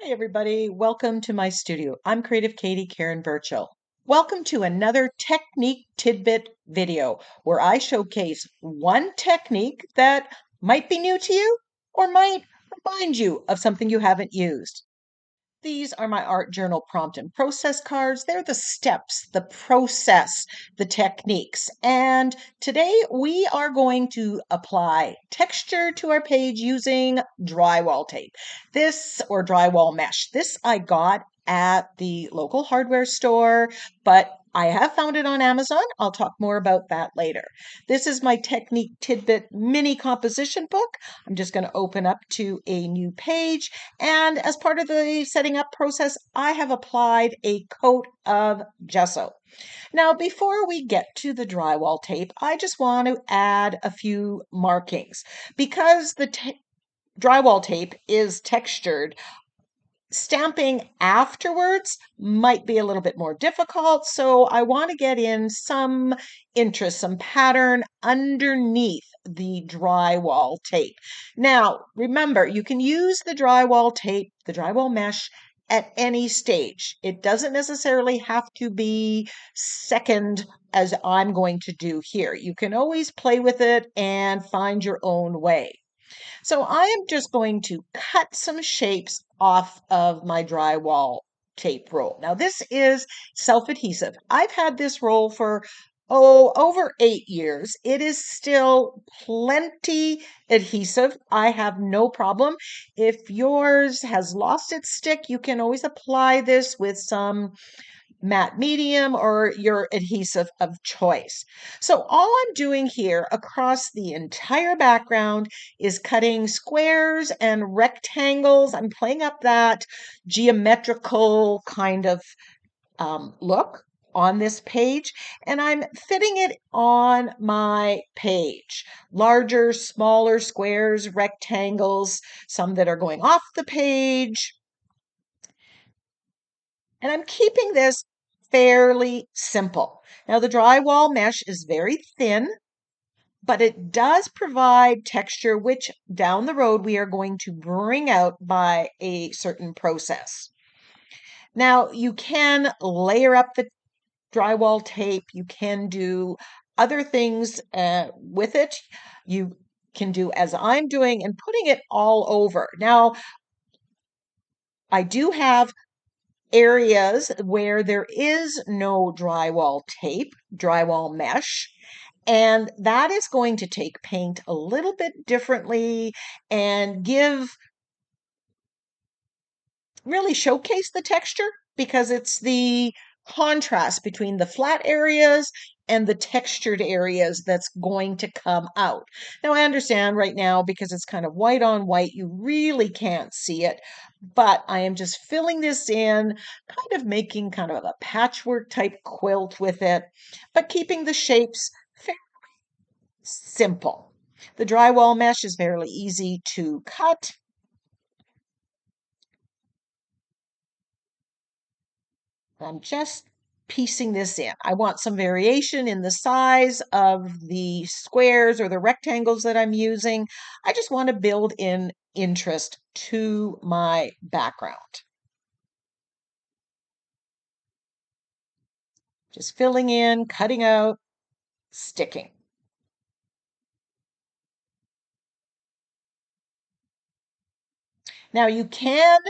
Hi, everybody. Welcome to my studio. I'm Creative Katie Karen Burchill. Welcome to another Technique Tidbit video where I showcase one technique that might be new to you or might remind you of something you haven't used. These are my art journal prompt and process cards. They're the steps, the process, the techniques. And today we are going to apply texture to our page using drywall tape. Or drywall mesh. This I got at the local hardware store, but I have found it on Amazon. I'll talk more about that later. This is my Technique Tidbit mini composition book. I'm just going to open up to a new page. And as part of the setting up process, I have applied a coat of gesso. Now, before we get to the drywall tape, I just want to add a few markings. Because the drywall tape is textured, stamping afterwards might be a little bit more difficult, so I want to get in some interest, some pattern underneath the drywall tape. Now, remember, you can use the drywall tape, the drywall mesh, at any stage. It doesn't necessarily have to be second as I'm going to do here. You can always play with it and find your own way. So I am just going to cut some shapes off of my drywall tape roll. Now this is self-adhesive. I've had this roll for over 8 years. It is still plenty adhesive. I have no problem. If yours has lost its stick, you can always apply this with some matte medium or your adhesive of choice. So all I'm doing here across the entire background is cutting squares and rectangles. I'm playing up that geometrical kind of look on this page, and I'm fitting it on my page. Larger, smaller squares, rectangles, some that are going off the page. And I'm keeping this fairly simple. Now, the drywall mesh is very thin, but it does provide texture, which down the road we are going to bring out by a certain process. Now, you can layer up the drywall tape. You can do other things with it. You can do as I'm doing and putting it all over. Now, I do have areas where there is no drywall tape, drywall mesh, and that is going to take paint a little bit differently and really showcase the texture because it's the contrast between the flat areas and the textured areas that's going to come out. Now, I understand right now because it's kind of white on white, you really can't see it, but I am just filling this in, kind of making kind of a patchwork type quilt with it, but keeping the shapes fairly simple. The drywall mesh is fairly easy to cut. I'm just piecing this in. I want some variation in the size of the squares or the rectangles that I'm using. I just want to build in interest to my background. Just filling in, cutting out, sticking. Now you can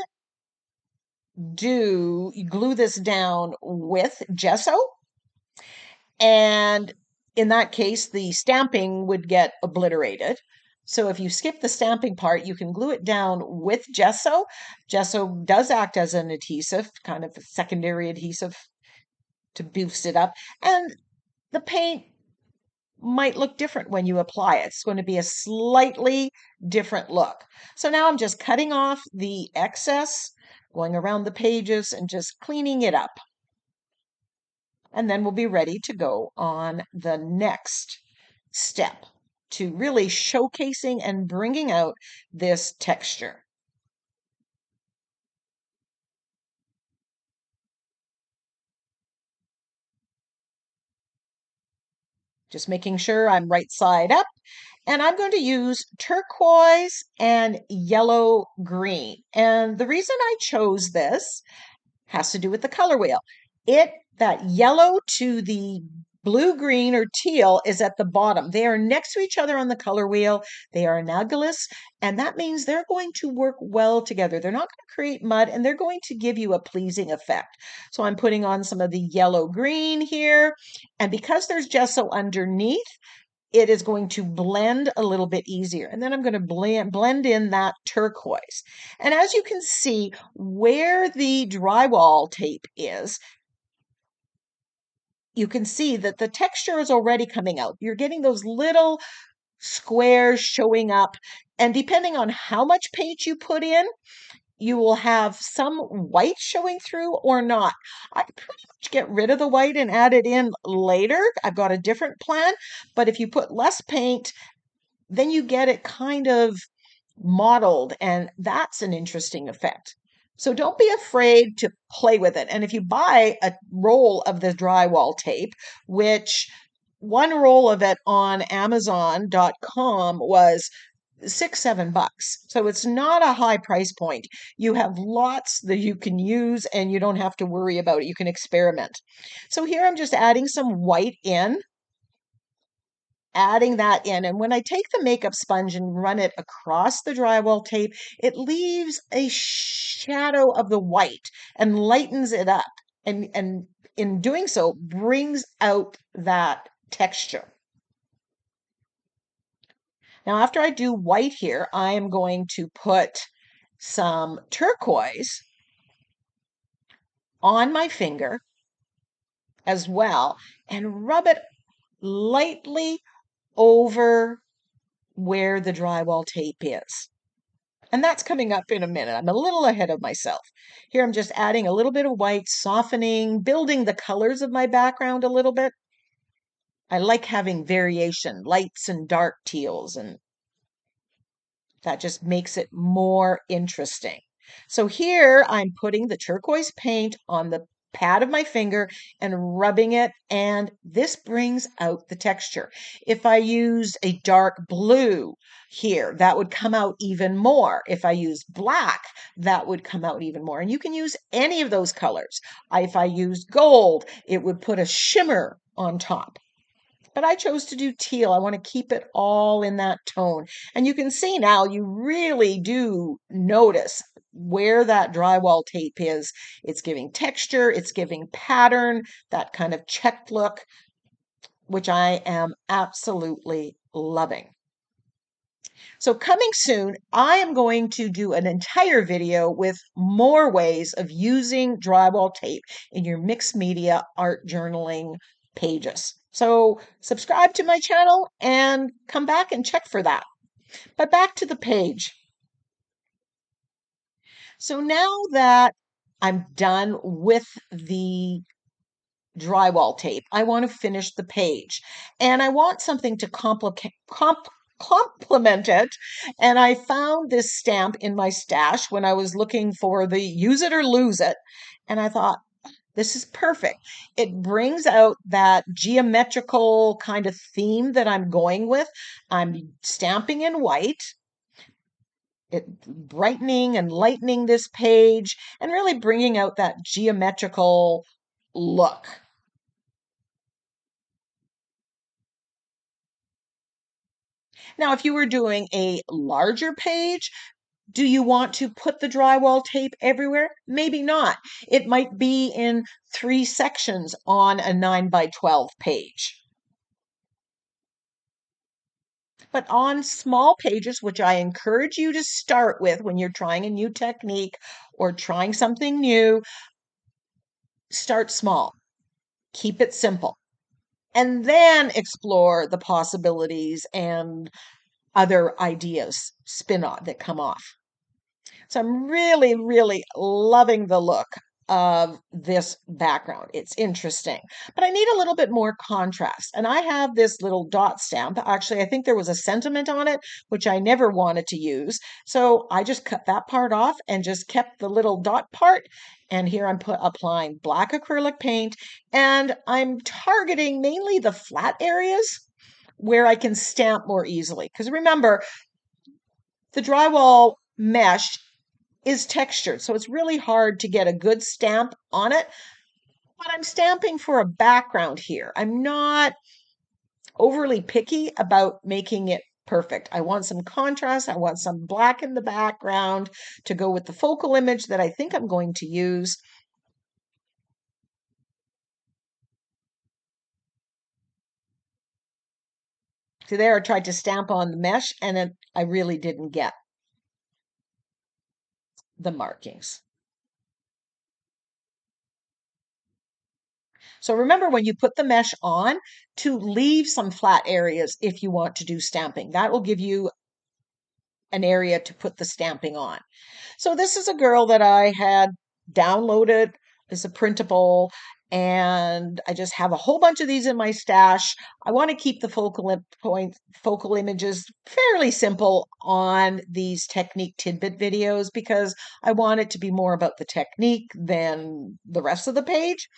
glue this down with gesso, and in that case, the stamping would get obliterated. So if you skip the stamping part, you can glue it down with gesso. Gesso does act as an adhesive, kind of a secondary adhesive to boost it up. And the paint might look different when you apply it. It's going to be a slightly different look. So now I'm just cutting off the excess, going around the pages and just cleaning it up. And then we'll be ready to go on the next step to really showcasing and bringing out this texture. Just making sure I'm right side up And I'm going to use turquoise and yellow green. And the reason I chose this has to do with the color wheel. That yellow to the blue, green, or teal is at the bottom. They are next to each other on the color wheel. They are analogous, and that means they're going to work well together. They're not going to create mud, and they're going to give you a pleasing effect. So I'm putting on some of the yellow green here, and because there's gesso underneath, it is going to blend a little bit easier. And then I'm going to blend in that turquoise. And as you can see, where the drywall tape is, you can see that the texture is already coming out. You're getting those little squares showing up. And depending on how much paint you put in, you will have some white showing through or not. I pretty much get rid of the white and add it in later. I've got a different plan, but if you put less paint, then you get it kind of mottled, and that's an interesting effect. So don't be afraid to play with it. And if you buy a roll of the drywall tape, which one roll of it on Amazon.com was $6-7. So it's not a high price point. You have lots that you can use and you don't have to worry about it. You can experiment. So here I'm just adding some white in, adding that in. And when I take the makeup sponge and run it across the drywall tape, it leaves a shadow of the white and lightens it up. And in doing so, brings out that texture. Now, after I do white here, I am going to put some turquoise on my finger as well and rub it lightly over where the drywall tape is. And that's coming up in a minute. I'm a little ahead of myself. Here I'm just adding a little bit of white, softening, building the colors of my background a little bit. I like having variation, lights and dark teals, and that just makes it more interesting. So here I'm putting the turquoise paint on the pad of my finger and rubbing it, and this brings out the texture. If I used a dark blue here, that would come out even more. If I use black, that would come out even more. And you can use any of those colors. If I used gold, it would put a shimmer on top. But I chose to do teal. I want to keep it all in that tone. And you can see now, you really do notice where that drywall tape is. It's giving texture, it's giving pattern, that kind of checked look, which I am absolutely loving. So coming soon, I am going to do an entire video with more ways of using drywall tape in your mixed media art journaling pages. So subscribe to my channel and come back and check for that. But back to the page. So now that I'm done with the drywall tape, I want to finish the page. And I want something to complement it. And I found this stamp in my stash when I was looking for the use it or lose it. And I thought, this is perfect. It brings out that geometrical kind of theme that I'm going with. I'm stamping in white, it brightening and lightening this page, and really bringing out that geometrical look. Now, if you were doing a larger page, do you want to put the drywall tape everywhere? Maybe not. It might be in 3 sections on a 9x12 page. But on small pages, which I encourage you to start with when you're trying a new technique or trying something new, start small. Keep it simple. And then explore the possibilities and other ideas that come off. So I'm really, really loving the look of this background. It's interesting, but I need a little bit more contrast. And I have this little dot stamp. Actually, I think there was a sentiment on it, which I never wanted to use. So I just cut that part off and just kept the little dot part. And here I'm applying black acrylic paint, and I'm targeting mainly the flat areas where I can stamp more easily. Because remember, the drywall mesh is textured, so it's really hard to get a good stamp on it. But I'm stamping for a background here. I'm not overly picky about making it perfect. I want some contrast. I want some black in the background to go with the focal image that I think I'm going to use. So there I tried to stamp on the mesh and I really didn't get the markings. So remember when you put the mesh on to leave some flat areas if you want to do stamping. That will give you an area to put the stamping on. So this is a girl that I had downloaded as a printable, and I just have a whole bunch of these in my stash. I want to keep the focal images fairly simple on these Technique Tidbit videos because I want it to be more about the technique than the rest of the page.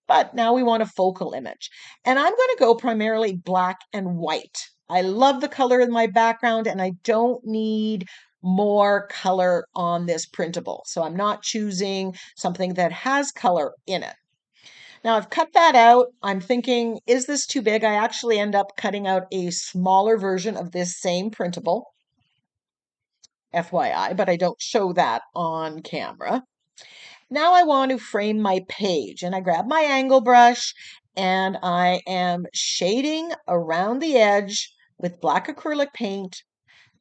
But now we want a focal image. And I'm going to go primarily black and white. I love the color in my background and I don't need more color on this printable. So I'm not choosing something that has color in it. Now I've cut that out. I'm thinking, is this too big? I actually end up cutting out a smaller version of this same printable, FYI, but I don't show that on camera. Now I want to frame my page and I grab my angle brush and I am shading around the edge with black acrylic paint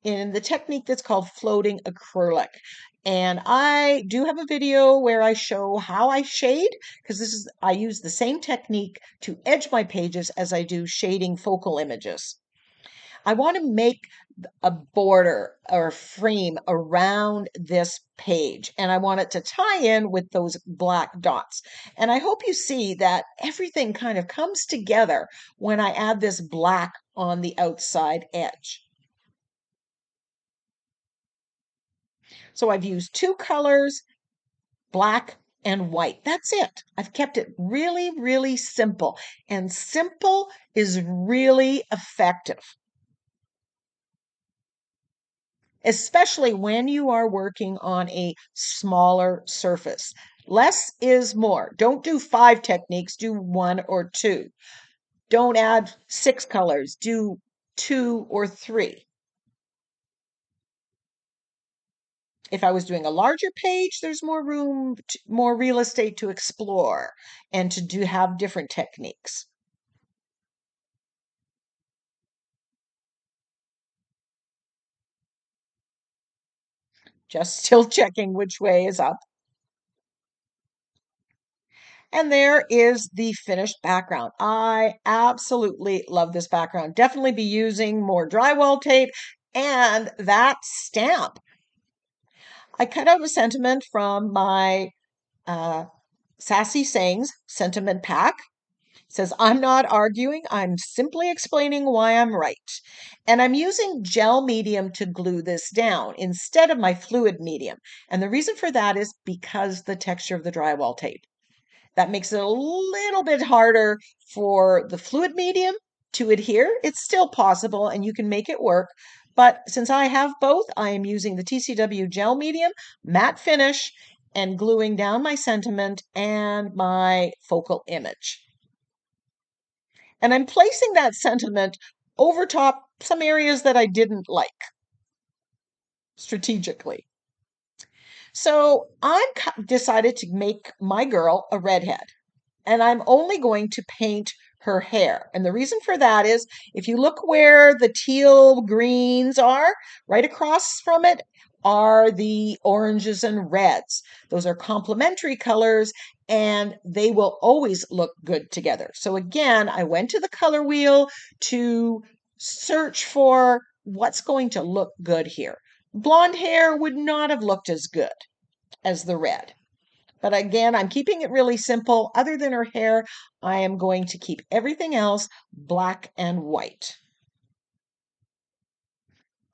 in the technique that's called floating acrylic. And I do have a video where I show how I shade because I use the same technique to edge my pages as I do shading focal images. I want to make a border or a frame around this page and I want it to tie in with those black dots. And I hope you see that everything kind of comes together when I add this black on the outside edge. So I've used two colors, black and white. That's it. I've kept it really, really simple. And simple is really effective, especially when you are working on a smaller surface. Less is more. Don't do 5 techniques, do 1 or 2. Don't add 6 colors, do 2 or 3. If I was doing a larger page, there's more room, more real estate to explore and to have different techniques. Just still checking which way is up. And there is the finished background. I absolutely love this background. Definitely be using more drywall tape and that stamp. I cut out a sentiment from my Sassy Sayings sentiment pack. It says, I'm not arguing, I'm simply explaining why I'm right. And I'm using gel medium to glue this down instead of my fluid medium. And the reason for that is because the texture of the drywall tape. That makes it a little bit harder for the fluid medium to adhere. It's still possible and you can make it work. But since I have both, I am using the TCW gel medium, matte finish, and gluing down my sentiment and my focal image. And I'm placing that sentiment over top some areas that I didn't like strategically. So I decided to make my girl a redhead. And I'm only going to paint her hair. And the reason for that is if you look where the teal greens are, right across from it are the oranges and reds. Those are complementary colors and they will always look good together. So again, I went to the color wheel to search for what's going to look good here. Blonde hair would not have looked as good as the red. But again, I'm keeping it really simple. Other than her hair, I am going to keep everything else black and white.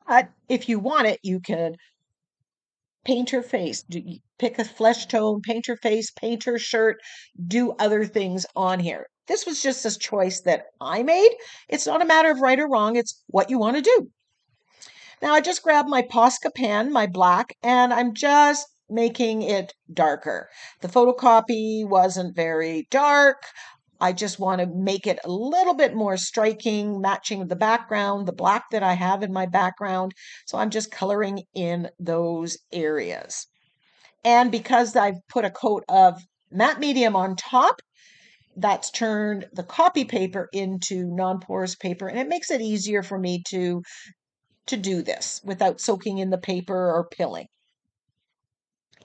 But if you want it, you can paint her face, pick a flesh tone, paint her face, paint her shirt, do other things on here. This was just a choice that I made. It's not a matter of right or wrong, it's what you want to do. Now I just grabbed my Posca pen, my black, and I'm just making it darker. The photocopy wasn't very dark. I just want to make it a little bit more striking, matching the background, the black that I have in my background. So I'm just coloring in those areas. And because I've put a coat of matte medium on top, that's turned the copy paper into non-porous paper, and it makes it easier for me to do this without soaking in the paper or pilling.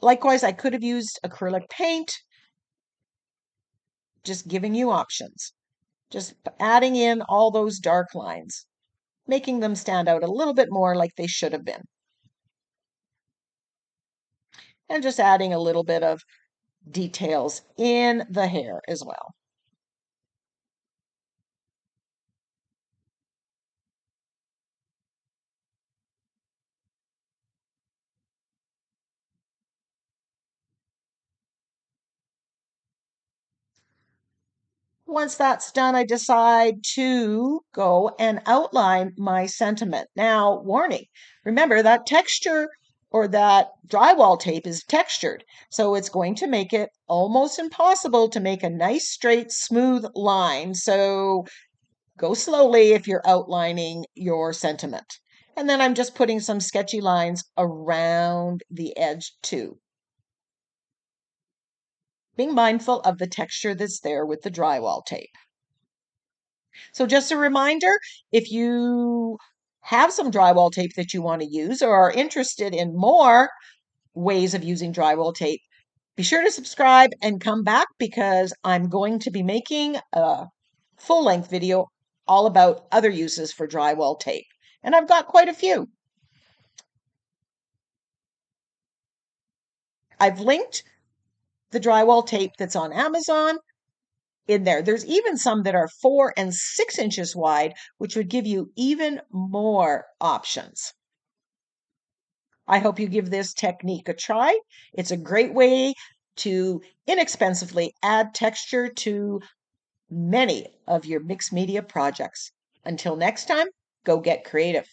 Likewise, I could have used acrylic paint, just giving you options. Just adding in all those dark lines, making them stand out a little bit more like they should have been. And just adding a little bit of details in the hair as well. Once that's done, I decide to go and outline my sentiment. Now, warning, remember that texture or that drywall tape is textured, so it's going to make it almost impossible to make a nice, straight, smooth line. So go slowly if you're outlining your sentiment. And then I'm just putting some sketchy lines around the edge too, being mindful of the texture that's there with the drywall tape. So just a reminder, if you have some drywall tape that you want to use or are interested in more ways of using drywall tape, be sure to subscribe and come back because I'm going to be making a full-length video all about other uses for drywall tape. And I've got quite a few. I've linked the drywall tape that's on Amazon in there. There's even some that are 4 and 6 inches wide, which would give you even more options. I hope you give this technique a try. It's a great way to inexpensively add texture to many of your mixed media projects. Until next time, go get creative.